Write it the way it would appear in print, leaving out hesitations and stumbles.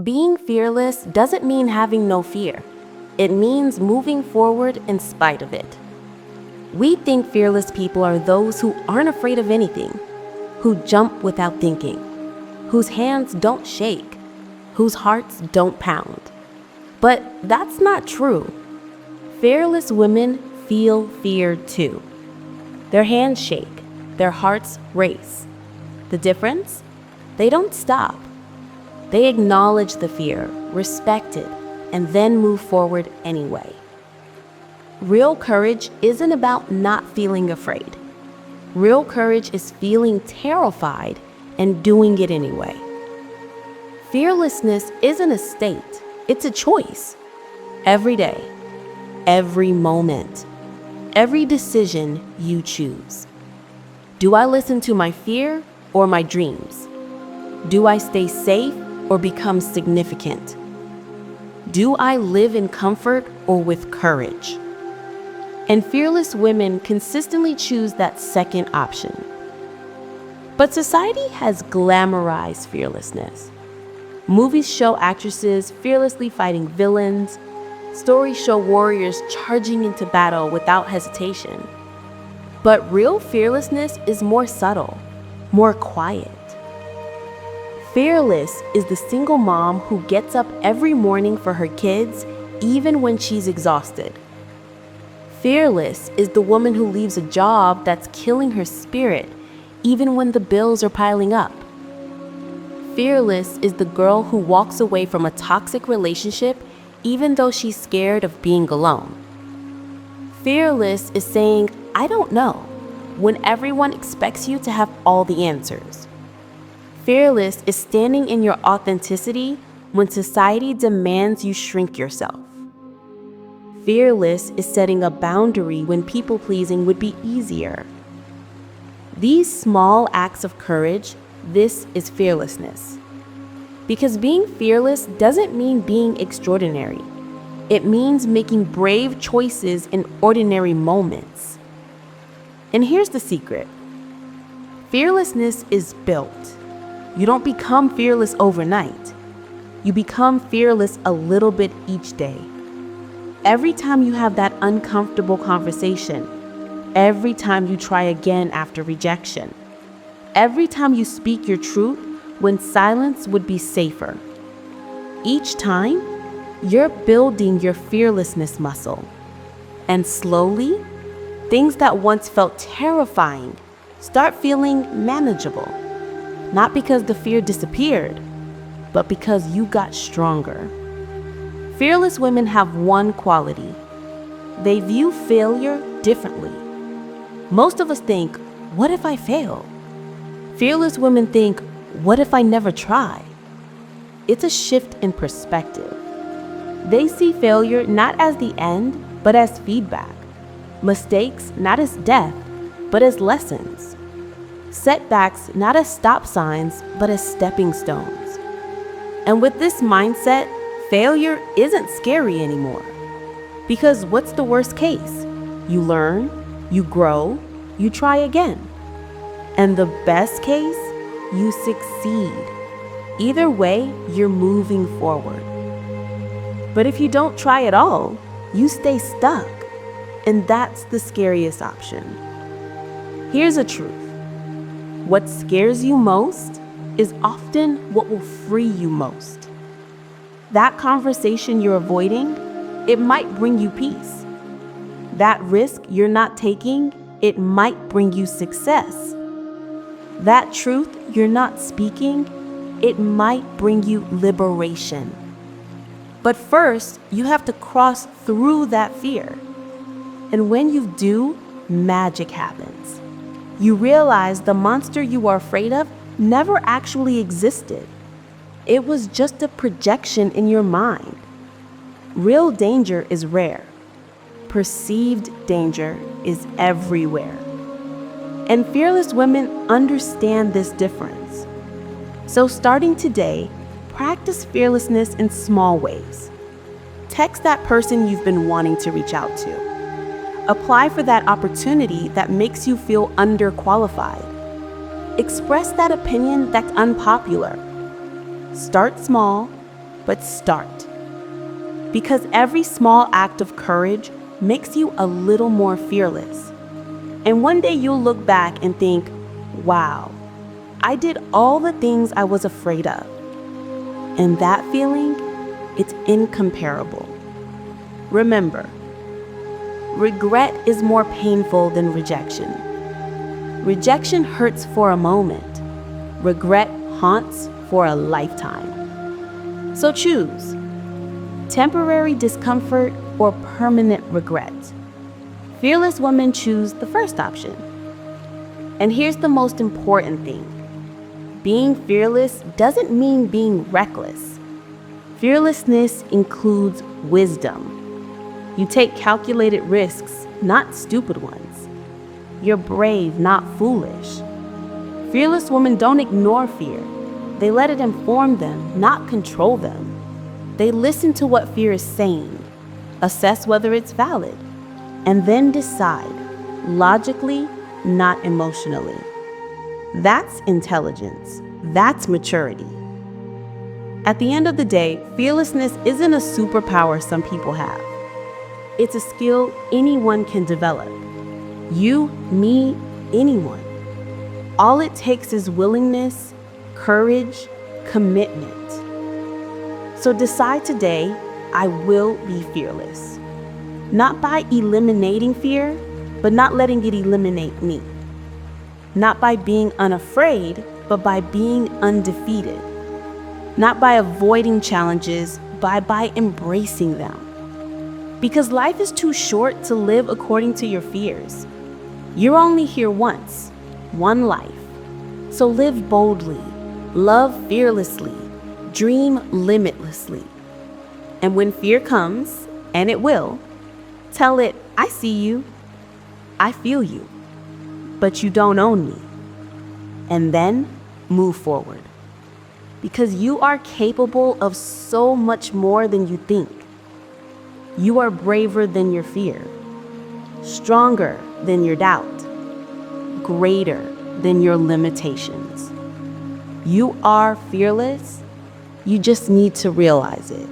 Being fearless doesn't mean having no fear. It means moving forward in spite of it. We think fearless people are those who aren't afraid of anything, who jump without thinking, whose hands don't shake, whose hearts don't pound. But that's not true. Fearless women feel fear too. Their hands shake, their hearts race. The difference? They don't stop. They acknowledge the fear, respect it, and then move forward anyway. Real courage isn't about not feeling afraid. Real courage is feeling terrified and doing it anyway. Fearlessness isn't a state, it's a choice. Every day, every moment, every decision you choose. Do I listen to my fear or my dreams? Do I stay safe or become significant? Do I live in comfort or with courage? And fearless women consistently choose that second option. But society has glamorized fearlessness. Movies show actresses fearlessly fighting villains. Stories show warriors charging into battle without hesitation. But real fearlessness is more subtle, more quiet. Fearless is the single mom who gets up every morning for her kids, even when she's exhausted. Fearless is the woman who leaves a job that's killing her spirit, even when the bills are piling up. Fearless is the girl who walks away from a toxic relationship, even though she's scared of being alone. Fearless is saying, "I don't know," when everyone expects you to have all the answers. Fearless is standing in your authenticity when society demands you shrink yourself. Fearless is setting a boundary when people-pleasing would be easier. These small acts of courage, this is fearlessness. Because being fearless doesn't mean being extraordinary. It means making brave choices in ordinary moments. And here's the secret. Fearlessness is built. You don't become fearless overnight. You become fearless a little bit each day. Every time you have that uncomfortable conversation, every time you try again after rejection, every time you speak your truth when silence would be safer, each time, you're building your fearlessness muscle. And slowly, things that once felt terrifying start feeling manageable. Not because the fear disappeared, but because you got stronger. Fearless women have one quality. They view failure differently. Most of us think, what if I fail? Fearless women think, what if I never try? It's a shift in perspective. They see failure not as the end, but as feedback. Mistakes not as death, but as lessons. Setbacks not as stop signs, but as stepping stones. And with this mindset, failure isn't scary anymore. Because what's the worst case? You learn, you grow, you try again. And the best case, you succeed. Either way, you're moving forward. But if you don't try at all, you stay stuck. And that's the scariest option. Here's a truth. What scares you most is often what will free you most. That conversation you're avoiding, it might bring you peace. That risk you're not taking, it might bring you success. That truth you're not speaking, it might bring you liberation. But first, you have to cross through that fear. And when you do, magic happens. You realize the monster you are afraid of never actually existed. It was just a projection in your mind. Real danger is rare. Perceived danger is everywhere. And fearless women understand this difference. So starting today, practice fearlessness in small ways. Text that person you've been wanting to reach out to. Apply for that opportunity that makes you feel underqualified. Express that opinion that's unpopular. Start small, but start. Because every small act of courage makes you a little more fearless. And one day you'll look back and think, wow, I did all the things I was afraid of. And that feeling, it's incomparable. Remember, regret is more painful than rejection. Rejection hurts for a moment. Regret haunts for a lifetime. So choose temporary discomfort or permanent regret. Fearless women choose the first option. And here's the most important thing. Being fearless doesn't mean being reckless. Fearlessness includes wisdom. You take calculated risks, not stupid ones. You're brave, not foolish. Fearless women don't ignore fear. They let it inform them, not control them. They listen to what fear is saying, assess whether it's valid, and then decide, logically, not emotionally. That's intelligence. That's maturity. At the end of the day, fearlessness isn't a superpower some people have. It's a skill anyone can develop. You, me, anyone. All it takes is willingness, courage, commitment. So decide today, I will be fearless. Not by eliminating fear, but not letting it eliminate me. Not by being unafraid, but by being undefeated. Not by avoiding challenges, but by embracing them. Because life is too short to live according to your fears. You're only here once, one life. So live boldly, love fearlessly, dream limitlessly. And when fear comes, and it will, tell it, I see you, I feel you, but you don't own me. And then move forward. Because you are capable of so much more than you think. You are braver than your fear, stronger than your doubt, greater than your limitations. You are fearless. You just need to realize it.